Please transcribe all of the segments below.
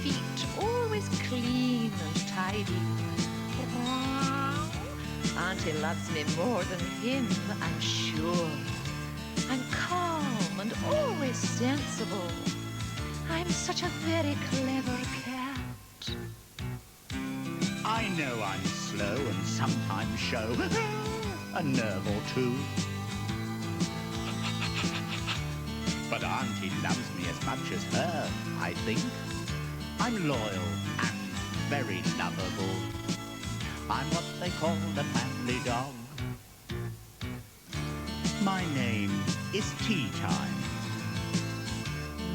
feet always clean and tidy. Auntie loves me more than him, I'm sure. I'm calm and always sensible. I'm such a very clever cat. I know I'm slow and sometimes show a nerve or two. But Auntie loves me as much as her, I think. I'm loyal and very lovable. I'm what they call a family dog. My name is Teetime.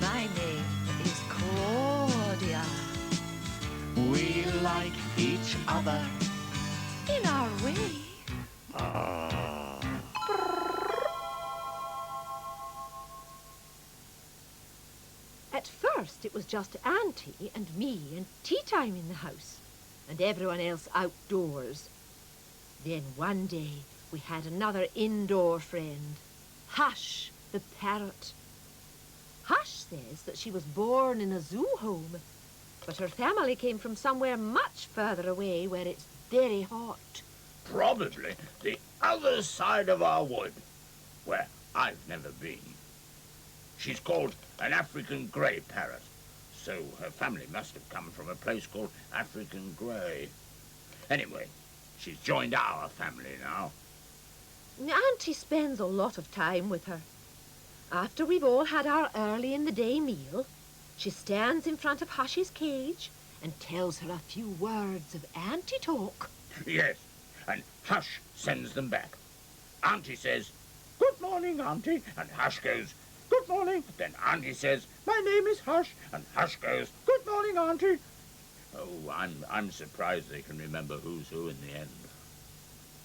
My name is Claudia. We like each other. In our way. At first it was just Auntie and me and Teetime in the house, and everyone else outdoors. Then one day we had another indoor friend, Hush, the parrot. Hush says that she was born in a zoo home, but her family came from somewhere much further away where it's very hot. Probably the other side of our wood, where I've never been. She's called an African grey parrot, so her family must have come from a place called African Grey. Anyway, she's joined our family now. Auntie spends a lot of time with her. After we've all had our early-in-the-day meal, she stands in front of Hush's cage and tells her a few words of Auntie talk. Yes, and Hush sends them back. Auntie says, "Good morning, Auntie," and Hush goes, "Good morning." Then Auntie says, "My name is Hush," and Hush goes, "Good morning, Auntie." Oh, I'm surprised they can remember who's who in the end.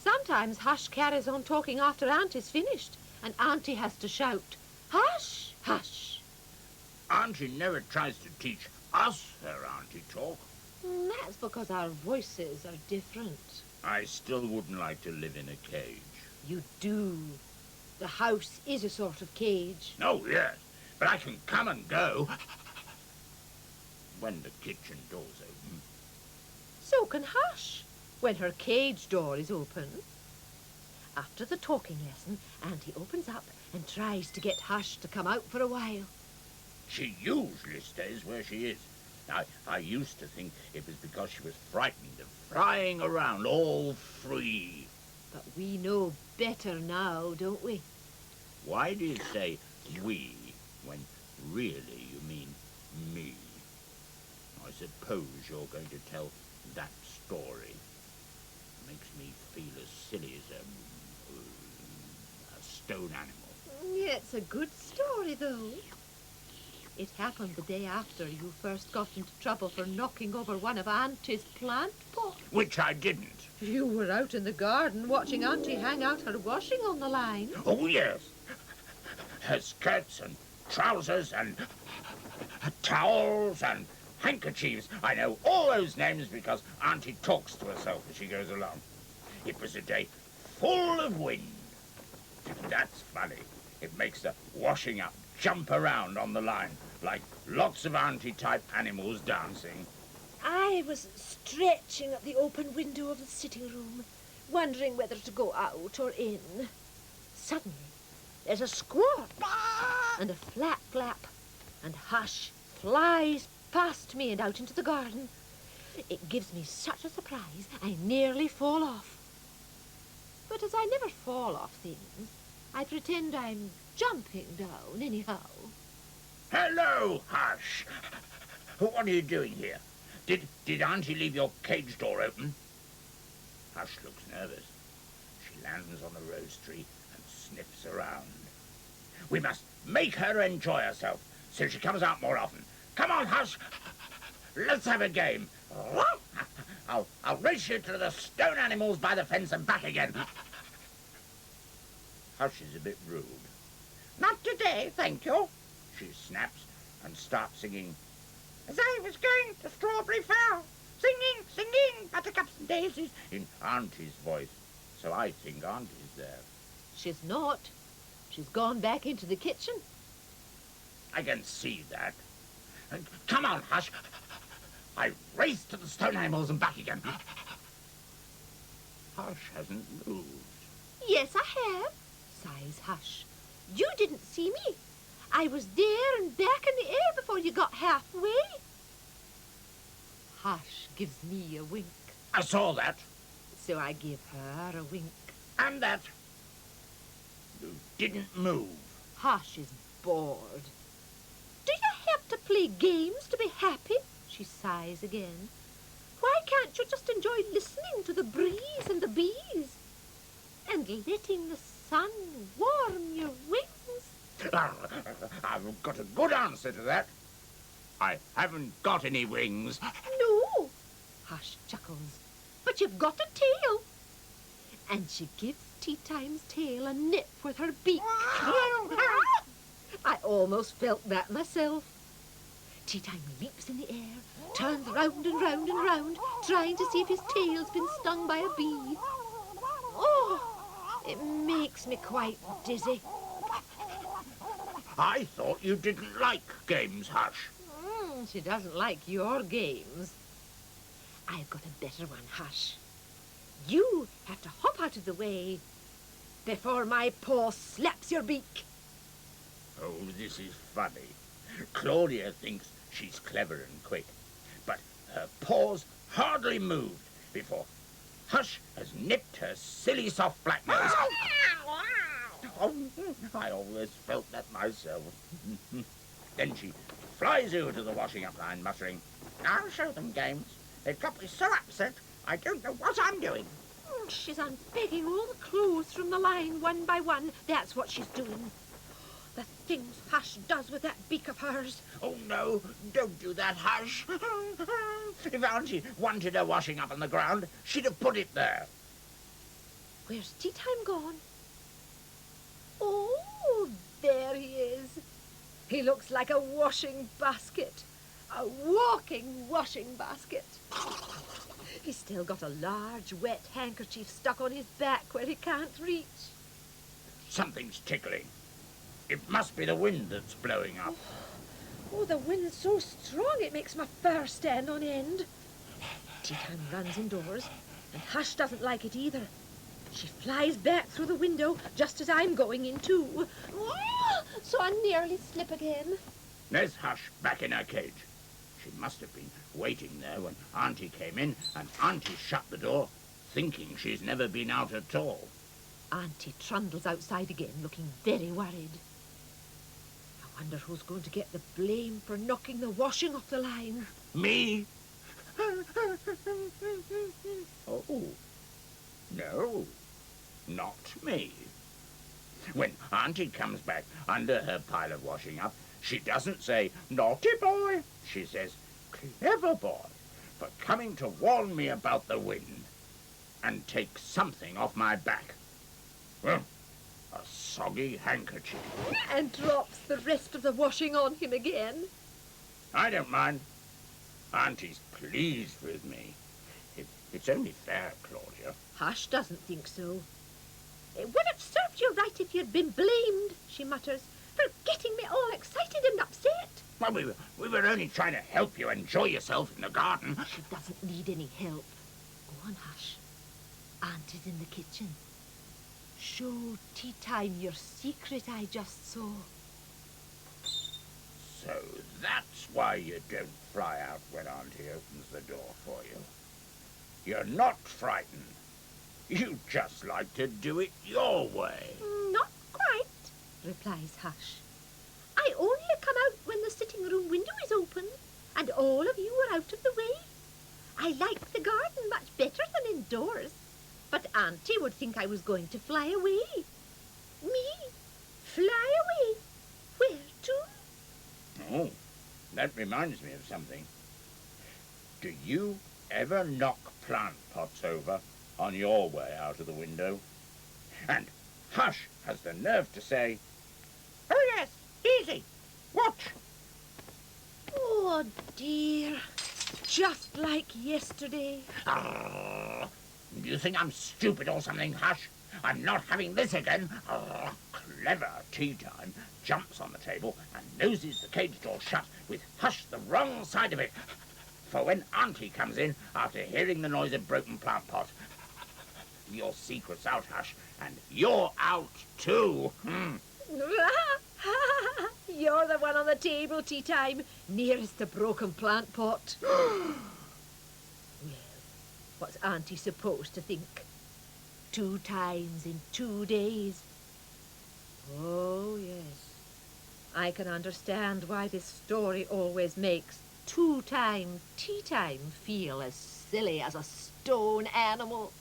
Sometimes Hush carries on talking after Auntie's finished, and Auntie has to shout, "Hush, hush." Auntie never tries to teach us her auntie talk. That's because our voices are different. I still wouldn't like to live in a cage. You do. The house is a sort of cage. Oh, yes, but I can come and go when the kitchen door's open. So can Hush, when her cage door is open. After the talking lesson, Auntie opens up and tries to get Hush to come out for a while. She usually stays where she is. I used to think it was because she was frightened of flying around all free. But we know better now, don't we? Why do you say we when really you mean me? I suppose you're going to tell that story. Makes me feel as silly as a stone animal. Yeah, it's a good story, though. It happened the day after you first got into trouble for knocking over one of Auntie's plant pots. Which I didn't. You were out in the garden watching Auntie hang out her washing on the line. Oh, yes. Her skirts and trousers and towels and handkerchiefs. I know all those names because Auntie talks to herself as she goes along. It was a day full of wind. That's funny. It makes the washing up jump around on the line like lots of Auntie-type animals dancing. I was stretching at the open window of the sitting room, wondering whether to go out or in. Suddenly, there's a squawk and a flap flap, and Hush flies past me and out into the garden. It gives me such a surprise, I nearly fall off. But as I never fall off things, I pretend I'm jumping down anyhow. Hello, Hush. What are you doing here? Did Auntie leave your cage door open? Hush looks nervous. She lands on the rose tree and sniffs around. We must make her enjoy herself so she comes out more often. Come on, Hush. Let's have a game. I'll race you to the stone animals by the fence and back again. Hush is a bit rude. Not today, thank you, she snaps and starts singing. As I was going to Strawberry Fair, singing, singing, buttercups and daisies, in Auntie's voice. So I think Auntie's there. She's not. She's gone back into the kitchen. I can see that. And come on, Hush. I race to the stone animals and back again. Hush hasn't moved. Yes, I have, sighs Hush. You didn't see me. I was there and back in the air before you got halfway. Hush gives me a wink. I saw that. So I give her a wink. And that. You didn't move. Hush is bored. Do you have to play games to be happy? She sighs again. Why can't you just enjoy listening to the breeze and the bees? And letting the sun warm your wings? I've got a good answer to that. I haven't got any wings. No, Hush chuckles. But you've got a tail. And she gives Teetime's tail a nip with her beak. I almost felt that myself. Teetime leaps in the air, turns round and round and round, trying to see if his tail's been stung by a bee. Oh, it makes me quite dizzy. I thought you didn't like games, Hush. She doesn't like your games. I've got a better one, Hush. You have to hop out of the way before my paw slaps your beak. Oh, this is funny. Claudia thinks she's clever and quick, but her paws hardly moved before Hush has nipped her silly soft black nose. Oh, I always felt that myself. Then she flies over to the washing up line, muttering, "I'll show them games. They've got me so upset, I don't know what I'm doing." She's unpegging all the clothes from the line one by one. That's what she's doing. The things Hush does with that beak of hers. Oh, no, don't do that, Hush. If Auntie wanted her washing up on the ground, she'd have put it there. Where's Teetime gone? Oh, there he is. He looks like a washing basket. A walking washing basket. He's still got a large wet handkerchief stuck on his back where he can't reach. Something's tickling. It must be the wind that's blowing up. Oh, the wind's so strong it makes my fur stand on end. Teetime runs indoors, and Hush doesn't like it either. She flies back through the window just as I'm going in too. So I nearly slip again. There's Hush back in her cage. She must have been waiting there when Auntie came in, and Auntie shut the door, thinking she's never been out at all. Auntie trundles outside again, looking very worried. I wonder who's going to get the blame for knocking the washing off the line. Me? Oh, no, not me. When Auntie comes back under her pile of washing up, she doesn't say, "Naughty boy." She says, "Clever boy, for coming to warn me about the wind and take something off my back." Well, a soggy handkerchief. And drops the rest of the washing on him again. I don't mind. Auntie's pleased with me. It's only fair, Claudia. Hush doesn't think so. It would have served you right if you'd been blamed, she mutters, for getting me all excited and upset. Well, we were only trying to help you enjoy yourself in the garden. She doesn't need any help. Go on, Hush. Auntie's in the kitchen. Show Teetime your secret I just saw. So that's why you don't fly out when Auntie opens the door for you. You're not frightened. You just like to do it your way. Not quite, replies Hush. I only come out when the sitting room window is open, and all of you are out of the way. I like the garden much better than indoors, but Auntie would think I was going to fly away. Me? Fly away? Where to? Oh, that reminds me of something. Do you ever knock plant pots over on your way out of the window? And Hush has the nerve to say, "Oh yes, easy, watch." Oh dear, just like yesterday. You think I'm stupid or something, Hush? I'm not having this again. Clever Teetime jumps on the table and noses the cage door shut with Hush the wrong side of it. for when Auntie comes in after hearing the noise of broken plant pot. Your secret's out, Hush, and you're out too. You're the one on the table, Tea Time, nearest the broken plant pot. Well, what's Auntie supposed to think? 2 times in 2 days? Oh, yes. I can understand why this story always makes 2-time tea time feel as silly as a stone animal.